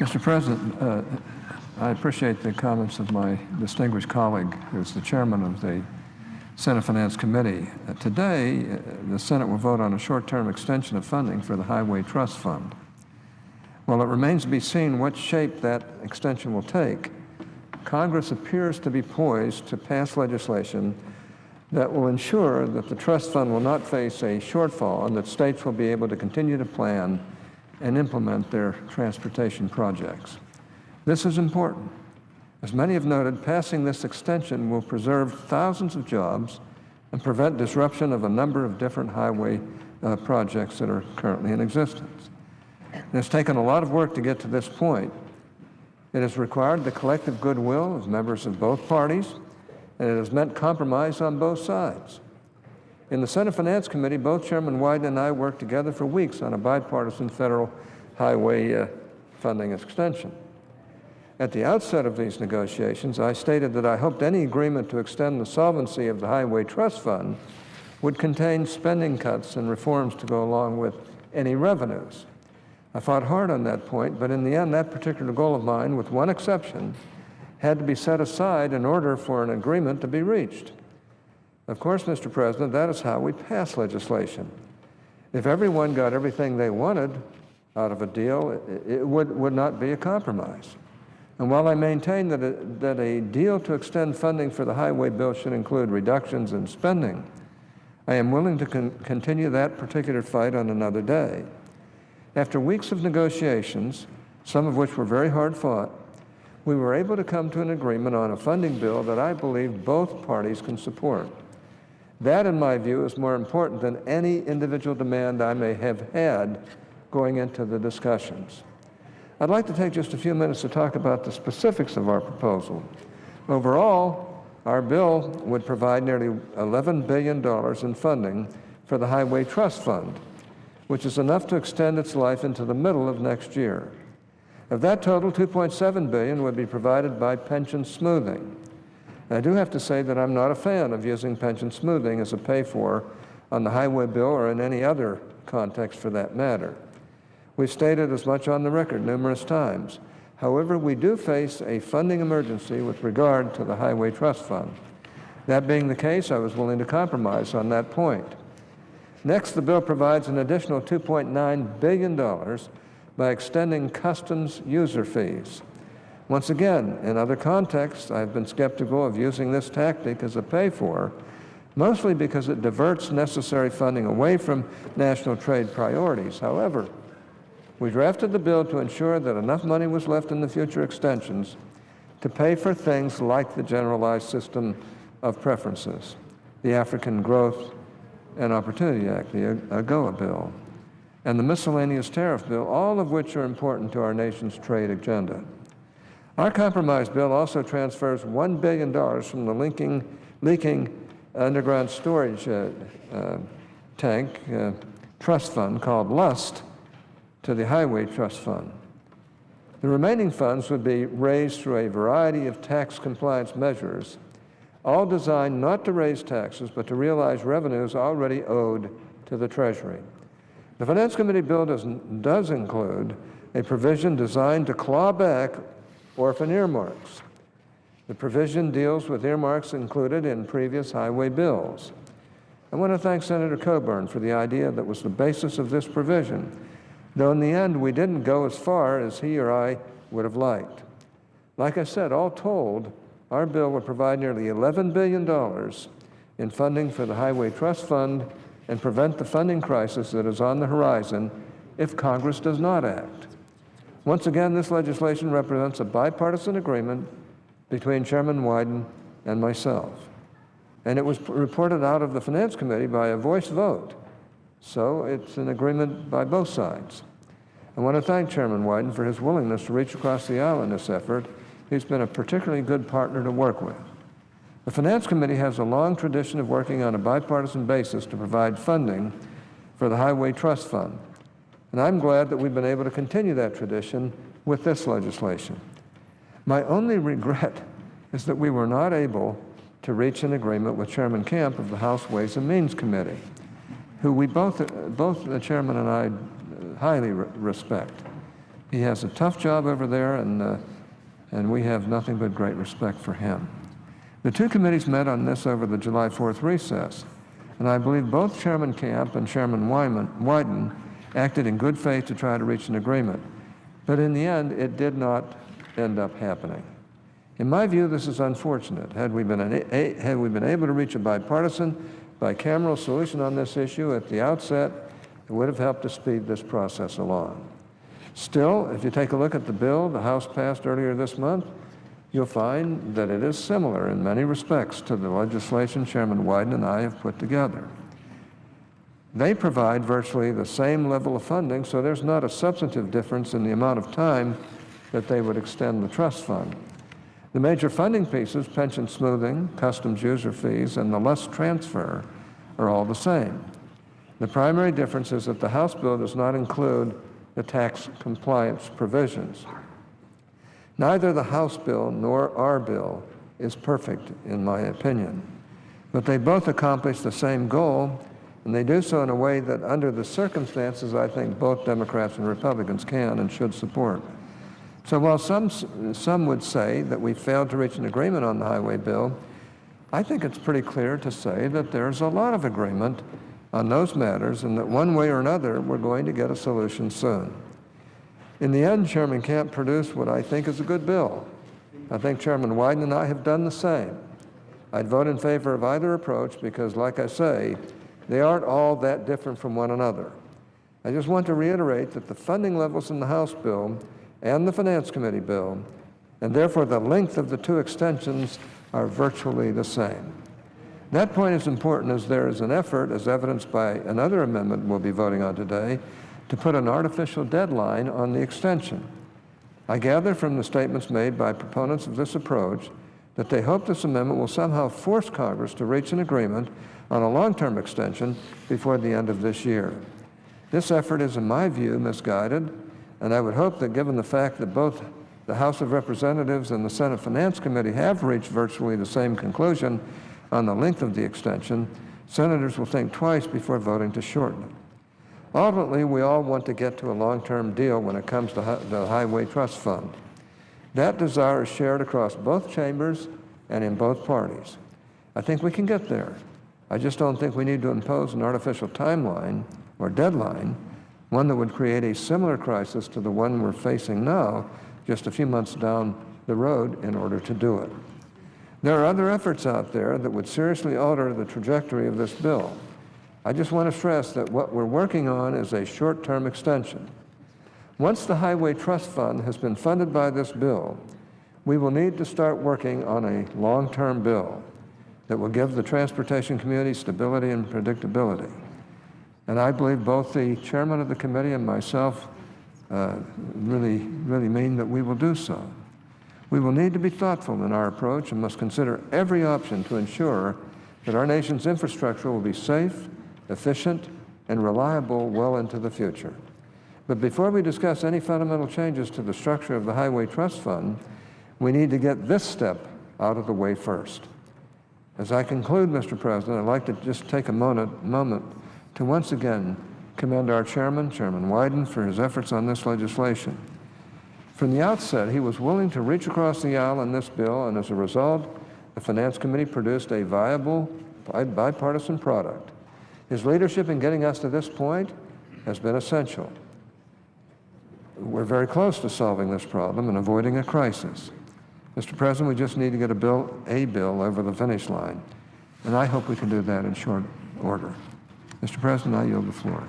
Mr. President, I appreciate the comments of my distinguished colleague, who's the chairman of the Senate Finance Committee. Today, the Senate will vote on a short-term extension of funding for the Highway Trust Fund. While it remains to be seen what shape that extension will take, Congress appears to be poised to pass legislation that will ensure that the trust fund will not face a shortfall and that states will be able to continue to plan and implement their transportation projects. This is important. As many have noted, passing this extension will preserve thousands of jobs and prevent disruption of a number of different highway projects that are currently in existence. It has taken a lot of work to get to this point. It has required the collective goodwill of members of both parties, and it has meant compromise on both sides. In the Senate Finance Committee, both Chairman Wyden and I worked together for weeks on a bipartisan federal highway funding extension. At the outset of these negotiations, I stated that I hoped any agreement to extend the solvency of the Highway Trust Fund would contain spending cuts and reforms to go along with any revenues. I fought hard on that point, but in the end, that particular goal of mine, with one exception, had to be set aside in order for an agreement to be reached. Of course, Mr. President, that is how we pass legislation. If everyone got everything they wanted out of a deal, it would not be a compromise. And while I maintain that a deal to extend funding for the highway bill should include reductions in spending, I am willing to continue that particular fight on another day. After weeks of negotiations, some of which were very hard fought, we were able to come to an agreement on a funding bill that I believe both parties can support. That, in my view, is more important than any individual demand I may have had going into the discussions. I'd like to take just a few minutes to talk about the specifics of our proposal. Overall, our bill would provide nearly $11 billion in funding for the Highway Trust Fund, which is enough to extend its life into the middle of next year. Of that total, $2.7 billion would be provided by pension smoothing. I do have to say that I'm not a fan of using pension smoothing as a pay-for on the highway bill or in any other context for that matter. We've stated as much on the record numerous times. However, we do face a funding emergency with regard to the Highway Trust Fund. That being the case, I was willing to compromise on that point. Next, the bill provides an additional $2.9 billion by extending customs user fees. Once again, in other contexts, I've been skeptical of using this tactic as a pay-for, mostly because it diverts necessary funding away from national trade priorities. However, we drafted the bill to ensure that enough money was left in the future extensions to pay for things like the Generalized System of Preferences, the African Growth and Opportunity Act, the AGOA bill, and the miscellaneous tariff bill, all of which are important to our nation's trade agenda. Our compromise bill also transfers $1 billion from the leaking underground storage tank trust fund called LUST to the Highway Trust Fund. The remaining funds would be raised through a variety of tax compliance measures, all designed not to raise taxes, but to realize revenues already owed to the Treasury. The Finance Committee bill does include a provision designed to claw back orphan earmarks. The provision deals with earmarks included in previous highway bills. I want to thank Senator Coburn for the idea that was the basis of this provision, though in the end we didn't go as far as he or I would have liked. Like I said, all told, our bill would provide nearly $11 billion in funding for the Highway Trust Fund and prevent the funding crisis that is on the horizon if Congress does not act. Once again, this legislation represents a bipartisan agreement between Chairman Wyden and myself. And it was reported out of the Finance Committee by a voice vote. So it's an agreement by both sides. I want to thank Chairman Wyden for his willingness to reach across the aisle in this effort. He's been a particularly good partner to work with. The Finance Committee has a long tradition of working on a bipartisan basis to provide funding for the Highway Trust Fund. And I'm glad that we've been able to continue that tradition with this legislation. My only regret is that we were not able to reach an agreement with Chairman Camp of the House Ways and Means Committee, who we both the chairman and I highly respect. He has a tough job over there, and we have nothing but great respect for him. The two committees met on this over the July 4th recess, and I believe both Chairman Camp and Chairman Wyden acted in good faith to try to reach an agreement. But in the end, it did not end up happening. In my view, this is unfortunate. Had we been able to reach a bipartisan, bicameral solution on this issue at the outset, it would have helped to speed this process along. Still, if you take a look at the bill the House passed earlier this month, you'll find that it is similar in many respects to the legislation Chairman Wyden and I have put together. They provide virtually the same level of funding, so there's not a substantive difference in the amount of time that they would extend the trust fund. The major funding pieces, pension smoothing, customs user fees, and the less transfer, are all the same. The primary difference is that the House bill does not include the tax compliance provisions. Neither the House bill nor our bill is perfect, in my opinion, but they both accomplish the same goal, and they do so in a way that, under the circumstances, I think both Democrats and Republicans can and should support. So while some would say that we failed to reach an agreement on the highway bill, I think it's pretty clear to say that there's a lot of agreement on those matters, and that one way or another, we're going to get a solution soon. In the end, Chairman Camp produced what I think is a good bill. I think Chairman Wyden and I have done the same. I'd vote in favor of either approach because, like I say, they aren't all that different from one another. I just want to reiterate that the funding levels in the House bill and the Finance Committee bill, and therefore the length of the two extensions, are virtually the same. That point is important, as there is an effort, as evidenced by another amendment we'll be voting on today, to put an artificial deadline on the extension. I gather from the statements made by proponents of this approach that they hope this amendment will somehow force Congress to reach an agreement on a long-term extension before the end of this year. This effort is, in my view, misguided, and I would hope that, given the fact that both the House of Representatives and the Senate Finance Committee have reached virtually the same conclusion on the length of the extension, senators will think twice before voting to shorten it. Ultimately, we all want to get to a long-term deal when it comes to the Highway Trust Fund. That desire is shared across both chambers and in both parties. I think we can get there. I just don't think we need to impose an artificial timeline or deadline, one that would create a similar crisis to the one we're facing now, just a few months down the road, in order to do it. There are other efforts out there that would seriously alter the trajectory of this bill. I just want to stress that what we're working on is a short-term extension. Once the Highway Trust Fund has been funded by this bill, we will need to start working on a long-term bill that will give the transportation community stability and predictability. And I believe both the chairman of the committee and myself really mean that we will do so. We will need to be thoughtful in our approach and must consider every option to ensure that our nation's infrastructure will be safe, efficient, and reliable well into the future. But before we discuss any fundamental changes to the structure of the Highway Trust Fund, we need to get this step out of the way first. As I conclude, Mr. President, I'd like to just take a moment to once again commend our chairman, Chairman Wyden, for his efforts on this legislation. From the outset, he was willing to reach across the aisle on this bill, and as a result, the Finance Committee produced a viable bipartisan product. His leadership in getting us to this point has been essential. We're very close to solving this problem and avoiding a crisis. Mr. President, we just need to get a bill over the finish line, and I hope we can do that in short order. Mr. President, I yield the floor.